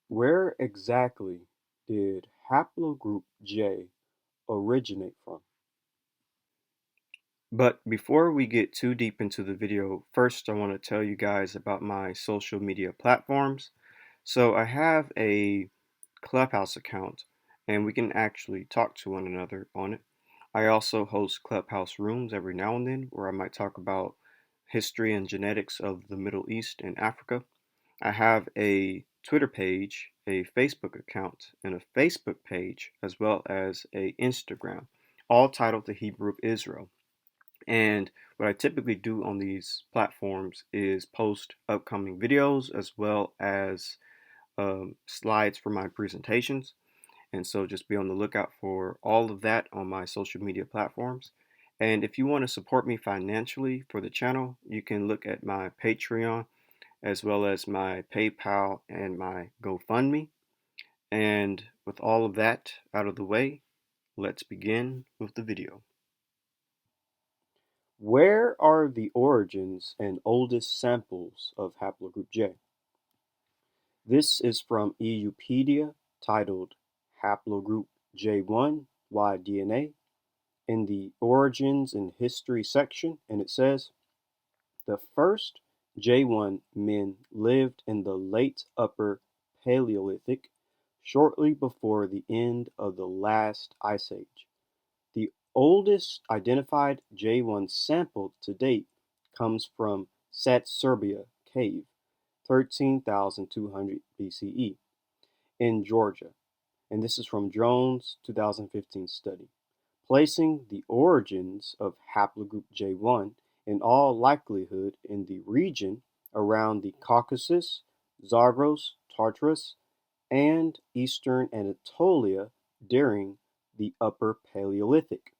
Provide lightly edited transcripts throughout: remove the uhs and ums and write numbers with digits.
Where exactly did haplogroup J originate from? But before we get too deep into the video, first I want to tell you guys about my social media platforms. So I have a Clubhouse account and we can actually talk to one another on it. I also host Clubhouse rooms every now and then where I might talk about history and genetics of the Middle East and Africa. I have a Twitter page, a Facebook account, and a Facebook page, as well as a Instagram, all titled The Hebrew of Israel. And what I typically do on these platforms is post upcoming videos as well as slides for my presentations. And so just be on the lookout for all of that on my social media platforms. And if you want to support me financially for the channel, you can look at my Patreon as well as my PayPal and my GoFundMe. And with all of that out of the way, let's begin with the video. Where are the origins and oldest samples of haplogroup J? This is from EUpedia titled Haplogroup J1 Y-DNA in the Origins and History section, and it says the first J1 men lived in the late Upper Paleolithic, shortly before the end of the last ice age. The oldest identified J1 sample to date comes from Satserbia Cave, 13,200 BCE, in Georgia, and this is from Jones' 2015 study, placing the origins of haplogroup J1 in all likelihood in the region around the Caucasus, Zagros, Tartarus, and eastern Anatolia during the Upper Paleolithic.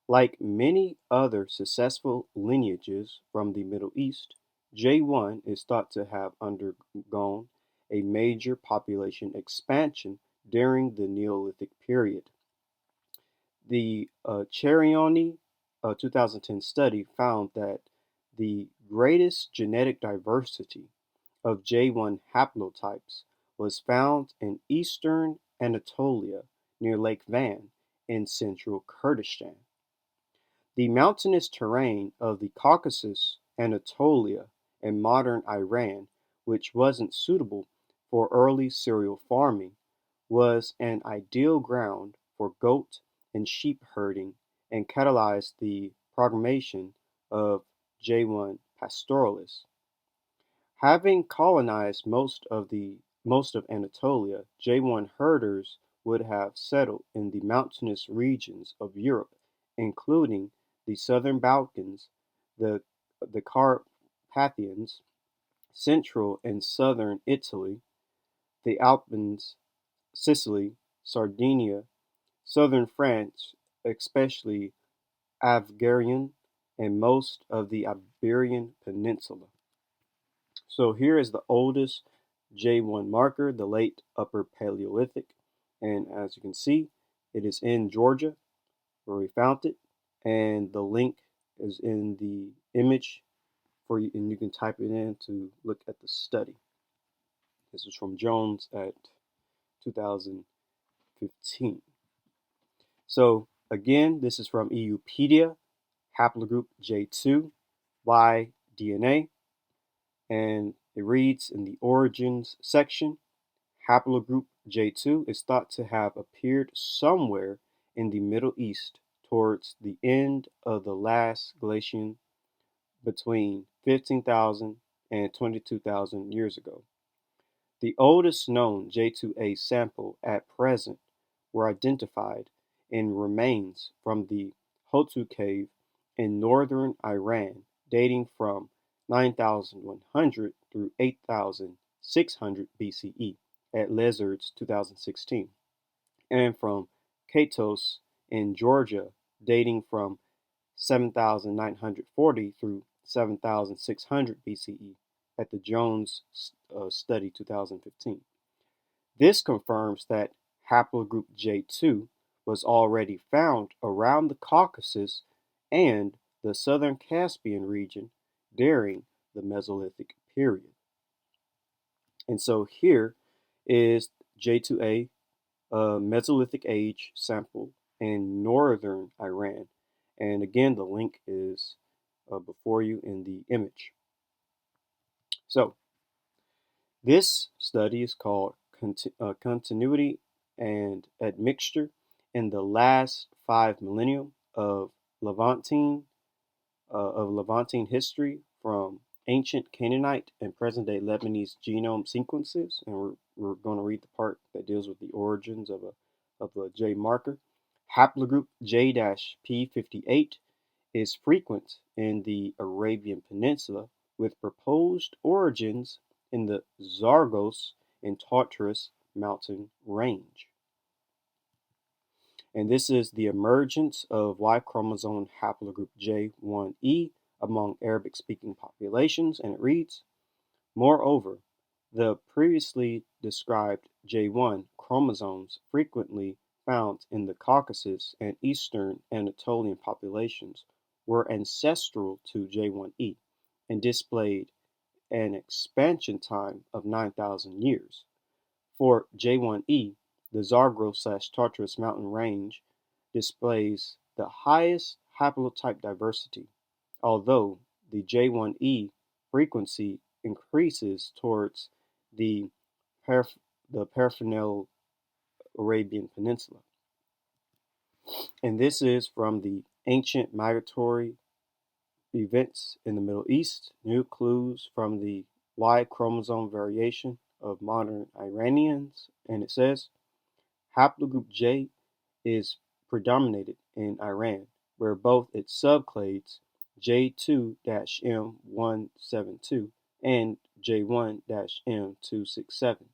Like many other successful lineages from the Middle East, J1 is thought to have undergone a major population expansion during the Neolithic period. The Cherioni 2010 study found that the greatest genetic diversity of J1 haplotypes was found in eastern Anatolia near Lake Van in central Kurdistan. The mountainous terrain of the Caucasus, Anatolia, and modern Iran, which wasn't suitable for early cereal farming, was an ideal ground for goat and sheep herding and catalyzed the propagation of J1 pastoralis. Having colonized most of Anatolia, J1 herders would have settled in the mountainous regions of Europe, including the southern Balkans, the Carpathians, central and southern Italy, the Alpes, Sicily, Sardinia, southern France, especially Avgarian, and most of the Iberian Peninsula. So here is the oldest J1 marker, the late Upper Paleolithic. And as you can see, it is in Georgia where we found it. And the link is in the image for you, and you can type it in to look at the study. This is from Jones at 2015. So again, this is from EUpedia, haplogroup J2, Y-DNA, and it reads in the Origins section, haplogroup J2 is thought to have appeared somewhere in the Middle East towards the end of the last glaciation between 15,000 and 22,000 years ago. The oldest known J2A sample at present were identified in remains from the Hotu cave in northern Iran dating from 9,100 through 8,600 BCE at Lizards 2016, and from Caucasus in Georgia dating from 7,940 through 7,600 BCE at the Jones study 2015. This confirms that haplogroup J2 was already found around the Caucasus and the southern Caspian region during the Mesolithic period. And so here is J2A, a Mesolithic age sample in northern Iran. And again, the link is before you in the image. So, this study is called Continuity and Admixture in the Last 5 Millennium of Levantine history from ancient Canaanite and present-day Lebanese genome sequences. And we're going to read the part that deals with the origins of a J marker. Haplogroup J-P58 is frequent in the Arabian Peninsula with proposed origins in the Zagros and Tartarus mountain range. And this is the emergence of Y-chromosome haplogroup J1E among Arabic-speaking populations, and it reads, moreover, the previously described J1 chromosomes frequently found in the Caucasus and eastern Anatolian populations were ancestral to J1E and displayed an expansion time of 9,000 years. For J1E, the Zagros/Tartarus mountain range displays the highest haplotype diversity, although the J1E frequency increases towards the peripheral Arabian Peninsula. And this is from the Ancient Migratory Events in the Middle East, New Clues from the Y chromosome variation of modern Iranians, and it says, haplogroup J is predominated in Iran, where both its subclades J2-M172 and J1-M267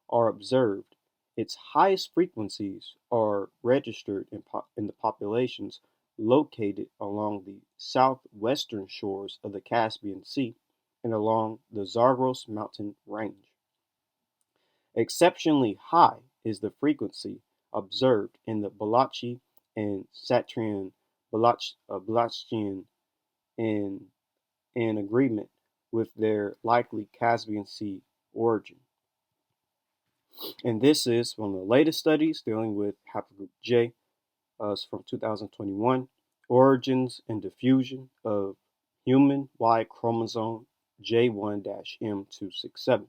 are observed. Its highest frequencies are registered in the populations located along the southwestern shores of the Caspian Sea and along the Zagros mountain range. Exceptionally high is the frequency observed in the Balochi and Satrian Balochian in agreement with their likely Caspian Sea origin. And this is one of the latest studies dealing with haplogroup J. It's from 2021, Origins and Diffusion of Human Y Chromosome J1-M267. And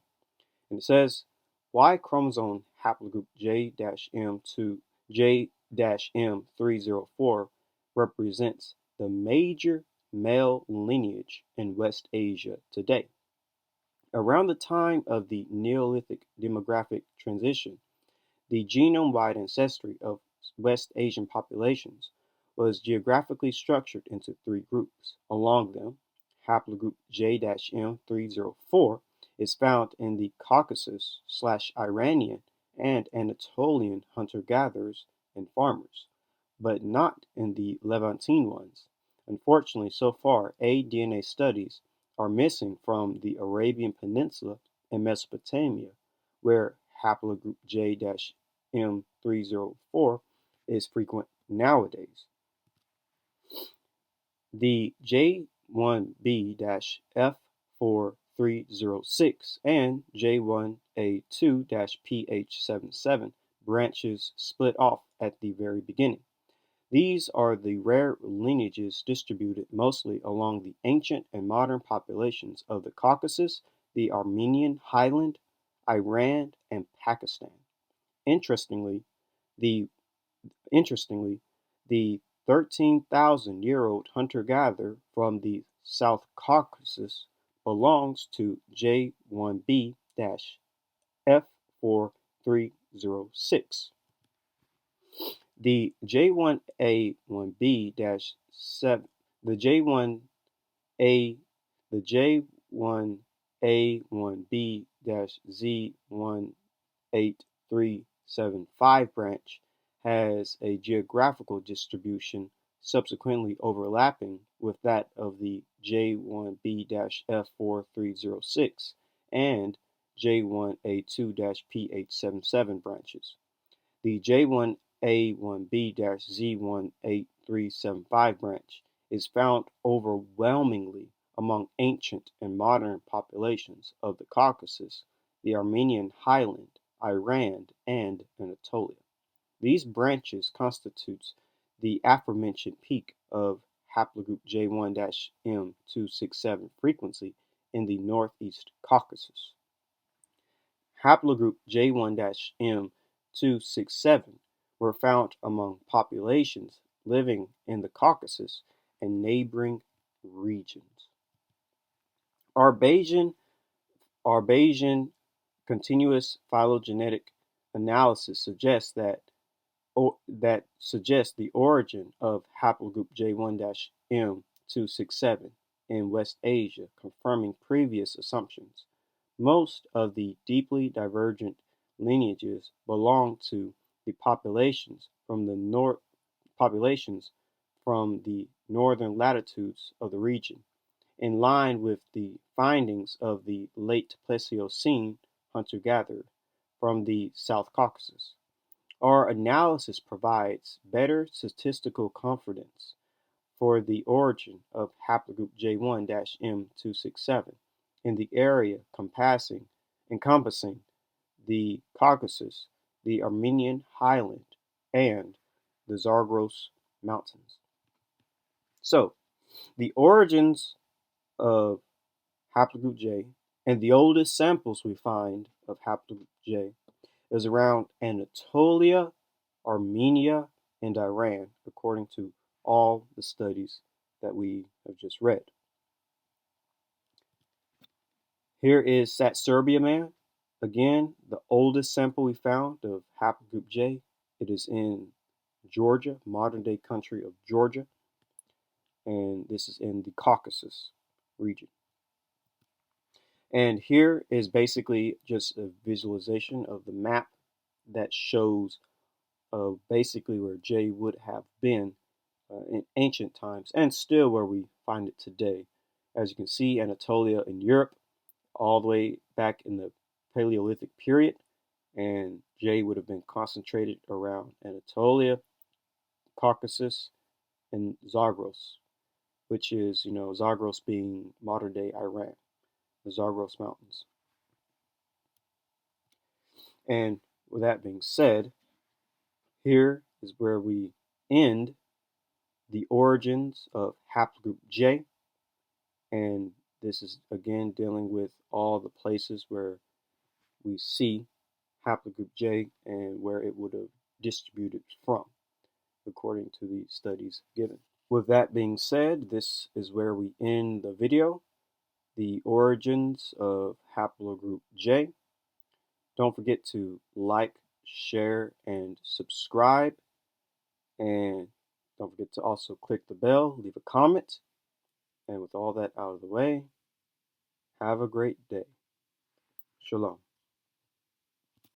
it says, Y chromosome haplogroup J-M304 represents the major male lineage in West Asia today. Around the time of the Neolithic demographic transition, the genome-wide ancestry of West Asian populations was geographically structured into 3 groups. Among them, haplogroup J-M304 is found in the Caucasus/Iranian and Anatolian hunter-gatherers and farmers, but not in the Levantine ones. Unfortunately, so far, DNA studies are missing from the Arabian Peninsula and Mesopotamia, where haplogroup J-M304 is frequent nowadays. The J1B-F4306 and J1A2-PH77 branches split off at the very beginning. These are the rare lineages distributed mostly along the ancient and modern populations of the Caucasus, the Armenian highland, Iran, and Pakistan. Interestingly, the 13,000-year-old hunter-gatherer from the South Caucasus belongs to J1B-F4306. The J1A1B-7 the J1A1B-Z18375 branch has a geographical distribution subsequently overlapping with that of the J1B-F4306 and J1A2-PH77 branches. The J1A1B-Z18375 branch is found overwhelmingly among ancient and modern populations of the Caucasus, the Armenian highland, Iran, and Anatolia. These branches constitutes the aforementioned peak of haplogroup J1-M267 frequency in the northeast Caucasus. Haplogroup J1-M267 were found among populations living in the Caucasus and neighboring regions. Our Bayesian continuous phylogenetic analysis suggests the origin of haplogroup J1-M267 in West Asia, confirming previous assumptions. Most of the deeply divergent lineages belong to the populations from the northern latitudes of the region, in line with the findings of the late Pleistocene hunter-gatherer from the South Caucasus. Our analysis provides better statistical confidence for the origin of haplogroup J1-M267 in the area encompassing the Caucasus, the Armenian highland, and the Zagros Mountains. So, the origins of haplogroup J and the oldest samples we find of haplogroup J is around Anatolia, Armenia, and Iran, according to all the studies that we have just read. Here is Serbia man. Again, the oldest sample we found of haplogroup J. It is in Georgia, modern-day country of Georgia, and this is in the Caucasus region. And here is basically just a visualization of the map that shows basically where J would have been in ancient times, and still where we find it today. As you can see, Anatolia in Europe, all the way back in the Paleolithic period, and J would have been concentrated around Anatolia, Caucasus, and Zagros, which is, Zagros being modern-day Iran, the Zagros Mountains. And with that being said, here is where we end the origins of haplogroup J, and this is again dealing with all the places where we see haplogroup J and where it would have distributed from, according to the studies given. With that being said, this is where we end the video, the origins of haplogroup J. Don't forget to like, share, and subscribe, and don't forget to also click the bell, leave a comment, and with all that out of the way, have a great day. Shalom.